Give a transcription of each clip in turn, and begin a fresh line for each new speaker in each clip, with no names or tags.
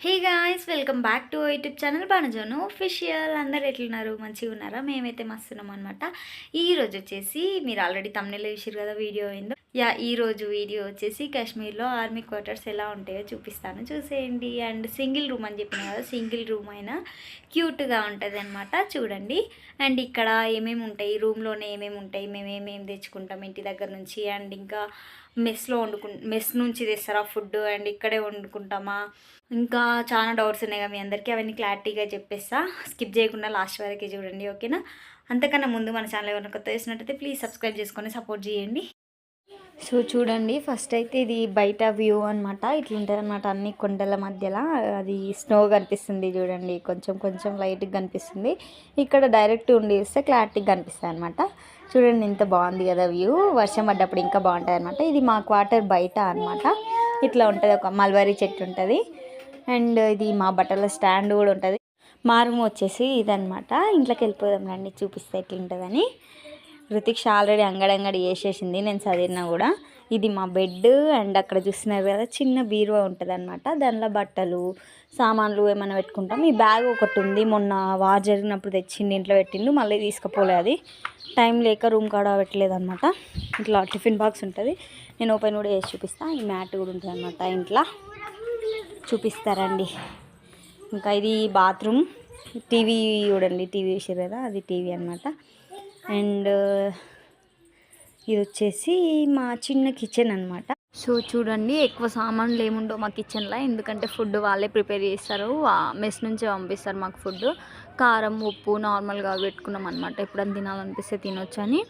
Hey guys, welcome back to YouTube channel బానుజోను official. అందరు ఎట్లున్నారు? మంచిగా ఉన్నారా? మేమైతే మస్తున్నాం అనమాట. ఈ రోజు వచ్చేసి మీరు ఆల్రెడీ తమ్నెల్లో చూసారు కదా వీడియో ఏందో. ఈ రోజు వీడియో వచ్చేసి కాశ్మీర్లో ఆర్మీ క్వార్టర్స్ ఎలా ఉంటాయో చూపిస్తాను, చూసేయండి. అండ్ సింగిల్ రూమ్ అని చెప్పిన కదా, సింగిల్ రూమ్ అయినా క్యూట్గా ఉంటుంది అనమాట, చూడండి. అండ్ ఇక్కడ ఏమేమి ఉంటాయి, రూమ్లోనే ఏమేమి ఉంటాయి, మేము ఏమేమి తెచ్చుకుంటాం ఇంటి దగ్గర నుంచి, అండ్ ఇంకా మెస్ నుంచి తెస్తారా ఫుడ్, అండ్ ఇక్కడే వండుకుంటామా, ఇంకా చాలా డౌట్స్ ఉన్నాయి కదా మీ అందరికీ. అవన్నీ క్లారిటీగా చెప్పేస్తా, స్కిప్ చేయకుండా లాస్ట్ వరకు చూడండి, ఓకేనా? అంతకన్నా ముందు మన ఛానల్ ఎవరైనా కొత్త చేసినట్టయితే ప్లీజ్ సబ్స్క్రైబ్ చేసుకొని సపోర్ట్ చేయండి. సో చూడండి, ఫస్ట్ అయితే ఇది బయట వ్యూ అనమాట. ఇట్లుంటుంది అనమాట, అన్ని కొండల మధ్యలో అది స్నో కనిపిస్తుంది చూడండి, కొంచెం కొంచెం లైట్గా కనిపిస్తుంది. ఇక్కడ డైరెక్ట్ ఉండి చూస్తే క్లారిటీగా కనిపిస్తుంది అనమాట. చూడండి ఎంత బాగుంది కదా వ్యూ. వర్షం పడ్డప్పుడు ఇంకా బాగుంటుంది అనమాట. ఇది మా క్వార్టర్ బయట అనమాట. ఇట్లా ఉంటుంది, ఒక మల్బరీ చెట్టు ఉంటుంది. అండ్ ఇది మా బట్టల స్టాండ్ కూడా ఉంటుంది. మా రూమ్ వచ్చేసి ఇదనమాట. ఇంట్లోకి వెళ్ళిపోదాం రండి, చూపిస్తే ఎట్లుంటుందని. రుతిక్ష ఆల్రెడీ అంగడంగడి వేసేసింది, నేను చదివినా కూడా. ఇది మా బెడ్. అండ్ అక్కడ చూస్తున్నారు కదా, చిన్న బీరువా ఉంటుంది అనమాట. దానిలో బట్టలు సామాన్లు ఏమైనా పెట్టుకుంటాం. ఈ బ్యాగ్ ఒకటి ఉంది, మొన్న వార్ జరిగినప్పుడు తెచ్చింది, ఇంట్లో పెట్టిండు, మళ్ళీ తీసుకుపోలే. అది టైం లేక రూమ్ కాడ పెట్టలేదు అనమాట. ఇట్లా టిఫిన్ బాక్స్ ఉంటుంది, నేను ఓపెన్ కూడా వేసి చూపిస్తాను. ఈ మ్యాట్ కూడా ఉంటుంది అనమాట, ఇంట్లో చూపిస్తారండి. ఇంకా ఇది బాత్రూమ్. టీవీ చూడండి, టీవీ వేసారు కదా, అది టీవీ అనమాట. అండ్ ఇది వచ్చేసి మా చిన్న కిచెన్ అనమాట. సో చూడండి, ఎక్కువ సామాన్లు ఏముండవు మా కిచెన్లో, ఎందుకంటే ఫుడ్ వాళ్ళే ప్రిపేర్ చేస్తారు, మెస్ నుంచి పంపిస్తారు మాకు ఫుడ్. కారం ఉప్పు నార్మల్గా పెట్టుకున్నాం అనమాట, ఎప్పుడన్నా తినాలనిపిస్తే తినొచ్చు అని.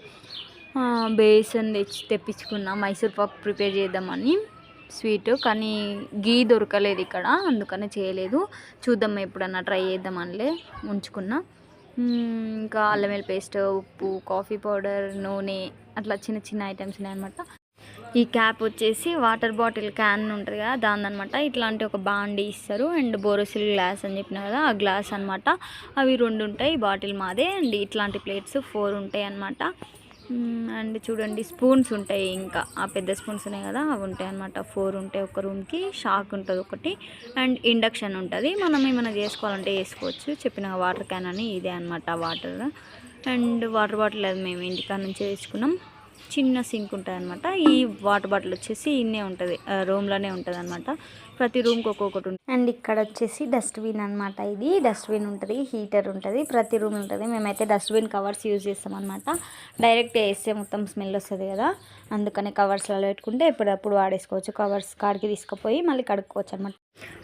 బేసన్ తెప్పించుకున్నాం, మైసూర్ పాక్ ప్రిపేర్ చేద్దామని, స్వీట్. కానీ గీ దొరకలేదు ఇక్కడ, అందుకనే చేయలేదు. చూద్దాం, ఎప్పుడన్నా ట్రై చేద్దామనిలే ఉంచుకున్నా. ఇంకా అల్లం వెల్లుల్లి పేస్ట్, ఉప్పు, కాఫీ పౌడర్, నూనె, అట్లా చిన్న చిన్న ఐటమ్స్ ఉన్నాయన్నమాట. ఈ క్యాప్ వచ్చేసి వాటర్ బాటిల్ క్యాన్ ఉంటుంది కదా, దాని అనమాట. ఇట్లాంటి ఒక బాండీ ఇస్తారు. అండ్ బోరోసిల్ గ్లాస్ అని చెప్పిన కదా, ఆ గ్లాస్ అనమాట. అవి 2 ఉంటాయి, బాటిల్ మాదే. అండ్ ఇట్లాంటి ప్లేట్స్ 4 ఉంటాయి అనమాట. అండ్ చూడండి, స్పూన్స్ ఉంటాయి, ఇంకా ఆ పెద్ద స్పూన్స్ ఉన్నాయి కదా, అవి ఉంటాయి అనమాట. 4 ఉంటాయి ఒక రూమ్కి. షాక్ ఉంటుంది ఒకటి, అండ్ ఇండక్షన్ ఉంటుంది. మనం ఏమైనా చేసుకోవాలంటే చేసుకోవచ్చు. చెప్పిన వాటర్ క్యాన్ అని ఇదే అనమాట వాటర్. అండ్ వాటర్ బాటిల్ అది మేము ఇంటికాడ నుంచి తెచ్చుకున్నాం. చిన్న సింక్ ఉంటుంది అనమాట. ఈ వాటర్ బాటిల్ వచ్చేసి ఇన్నే ఉంటుంది, రూమ్లోనే ఉంటుంది అనమాట. ప్రతి రూమ్కి ఒక్కొక్కటి ఉంటుంది. అండ్ ఇక్కడ వచ్చేసి డస్ట్బిన్ అనమాట. ఇది డస్ట్బిన్ ఉంటుంది, హీటర్ ఉంటుంది, ప్రతి రూమ్ ఉంటుంది. మేమైతే డస్ట్బిన్ కవర్స్ యూజ్ చేస్తాం అనమాట. డైరెక్ట్ వేస్తే మొత్తం స్మెల్ వస్తుంది కదా, అందుకని కవర్స్లో పెట్టుకుంటే ఎప్పుడప్పుడు వాడేసుకోవచ్చు. కవర్స్ కాడికి తీసుకుపోయి మళ్ళీ కడుక్కోవచ్చు అనమాట.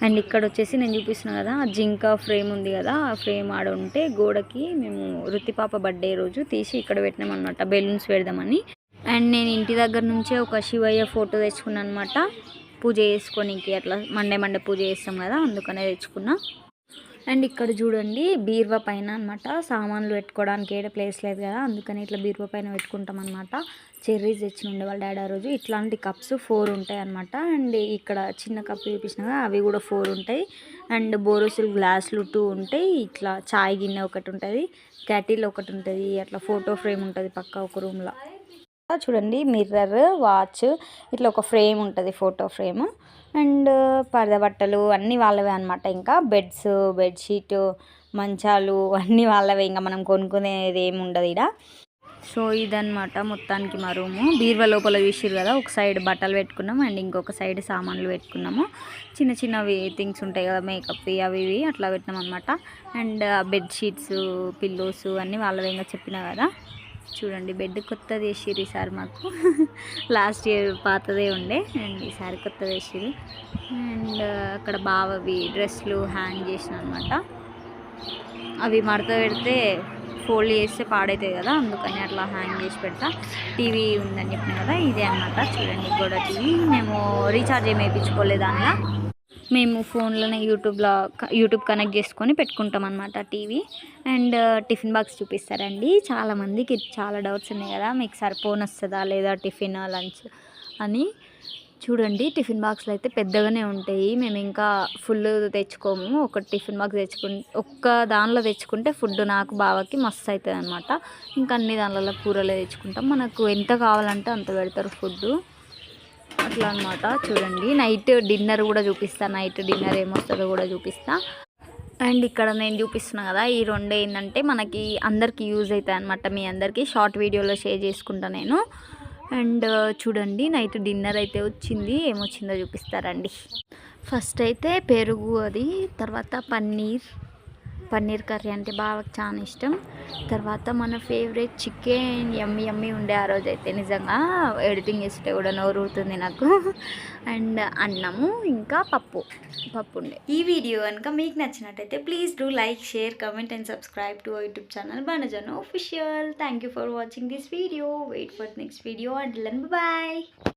అండ్ ఇక్కడ వచ్చేసి నేను చూపిస్తున్నాను కదా, జింక ఫ్రేమ్ ఉంది కదా, ఆ ఫ్రేమ్ ఆడ ఉంటే గోడకి మేము రుతిపాప బర్త్డే రోజు తీసి ఇక్కడ పెట్టినాం అనమాట, బెలూన్స్ పెడదామని. అండ్ నేను ఇంటి దగ్గర నుంచే ఒక శివయ్య ఫోటో తెచ్చుకున్నాను అనమాట, పూజ చేసుకోనికి. అట్లా మండే పూజ చేస్తాం కదా, అందుకనే తెచ్చుకున్నా. అండ్ ఇక్కడ చూడండి, బీరువా పైన అనమాట, సామాన్లు పెట్టుకోవడానికి ఏడ ప్లేస్ లేదు కదా, అందుకని ఇట్లా బీరువా పైన పెట్టుకుంటాం అనమాట. చెర్రీస్ తెచ్చి ఉండే వాళ్ళ డాడీ ఆ రోజు. ఇట్లాంటి కప్స్ 4 ఉంటాయి అనమాట. అండ్ ఇక్కడ చిన్న కప్పు చూపించిన కదా, అవి కూడా 4 ఉంటాయి. అండ్ బోరోసిల్ గ్లాసులు 2 ఉంటాయి. ఇట్లా చాయ్ గిన్నె ఒకటి ఉంటుంది, క్యాటిల్ ఒకటి ఉంటుంది, అట్లా ఫోటో ఫ్రేమ్ ఉంటుంది పక్క ఒక రూమ్లో. చూడండి, మిర్రర్, వాచ్, ఇట్లా ఒక ఫ్రేమ్ ఉంటుంది, ఫోటో ఫ్రేమ్. అండ్ పరద బట్టలు అన్నీ వాళ్ళవే అనమాట. ఇంకా బెడ్స్, బెడ్షీట్, మంచాలు అన్నీ వాళ్ళవే, ఇంకా మనం కొనుక్కునేది ఏమి ఉండదు ఇక్కడ. సో ఇదనమాట మొత్తానికి మా రూము. బీరువా లోపల చూసిర్రు కదా, ఒక సైడ్ బట్టలు పెట్టుకున్నాము, అండ్ ఇంకొక సైడ్ సామాన్లు పెట్టుకున్నాము. చిన్న చిన్నవి థింగ్స్ ఉంటాయి కదా, మేకప్ అవి ఇవి అట్లా పెట్టినాం అనమాట. అండ్ బెడ్షీట్స్, పిల్లోస్ అన్నీ వాళ్ళవే, ఇంకా చెప్పినా కదా. చూడండి, బెడ్ కొత్తది వేసిర్రు ఈసారి మాకు. లాస్ట్ ఇయర్ పాతదే ఉండే, అండ్ ఈసారి కొత్తది వేసిర్రు. అండ్ అక్కడ బావవి డ్రెస్లు హ్యాంగ్ చేసిన అనమాట. అవి మడత పెడితే ఫోల్డ్ చేస్తే పాడవుతాయి కదా, అందుకని అట్లా హ్యాంగ్ చేసి పెడతా. టీవీ ఉందని చెప్పిన కదా, ఇదే అనమాట. చూడండి, కూడా టీవీ మేము రీఛార్జ్ ఏమి వేయించుకోలేదు దానిలో. మేము ఫోన్లోనే యూట్యూబ్ కనెక్ట్ చేసుకొని పెట్టుకుంటాం అనమాట టీవీ. అండ్ టిఫిన్ బాక్స్ చూపిస్తారండి. చాలామందికి చాలా డౌట్స్ ఉన్నాయి కదా, మీకు సరిపోని వస్తుందా లేదా టిఫిన్ లంచ్ అని. చూడండి, టిఫిన్ బాక్స్లు అయితే పెద్దగానే ఉంటాయి. మేము ఇంకా ఫుల్ తెచ్చుకోము, ఒక టిఫిన్ బాక్స్ ఒక్క దానిలో తెచ్చుకుంటే ఫుడ్ నాకు బావకి మస్తు అవుతుంది అనమాట. ఇంకా అన్ని దానిలలో కూరలే తెచ్చుకుంటాం. మనకు ఎంత కావాలంటే అంత పెడతారు ఫుడ్. అట్లా అనమాట. చూడండి నైట్ డిన్నర్ కూడా చూపిస్తా, నైట్ డిన్నర్ ఏమొస్తుందో కూడా చూపిస్తా. అండ్ ఇక్కడ నేను చూపిస్తున్నా కదా, ఈ రెండు ఏంటంటే మనకి అందరికీ యూజ్ అవుతాయి అనమాట. మీ అందరికీ షార్ట్ వీడియోలో షేర్ చేసుకుంటా నేను. అండ్ చూడండి నైట్ డిన్నర్ అయితే వచ్చింది, ఏమొచ్చిందో చూపిస్తారండి. ఫస్ట్ అయితే పెరుగు, అది తర్వాత పన్నీర్ కర్రీ అంటే బాగా చాలా ఇష్టం. తర్వాత మన ఫేవరెట్ చికెన్ యమ్మీ యమ్మీ ఉండే ఆ రోజు అయితే నిజంగా ఎడిటింగ్ చేస్తే కూడా నోరు ఊరుతుంది నాకు. అండ్ అన్నము ఇంకా పప్పు ఉండే. ఈ వీడియో కనుక మీకు నచ్చినట్టయితే please do like, share, comment and subscribe to YouTube channel బాణజను official. Thank you for watching this video. Wait for next video. Until then bye.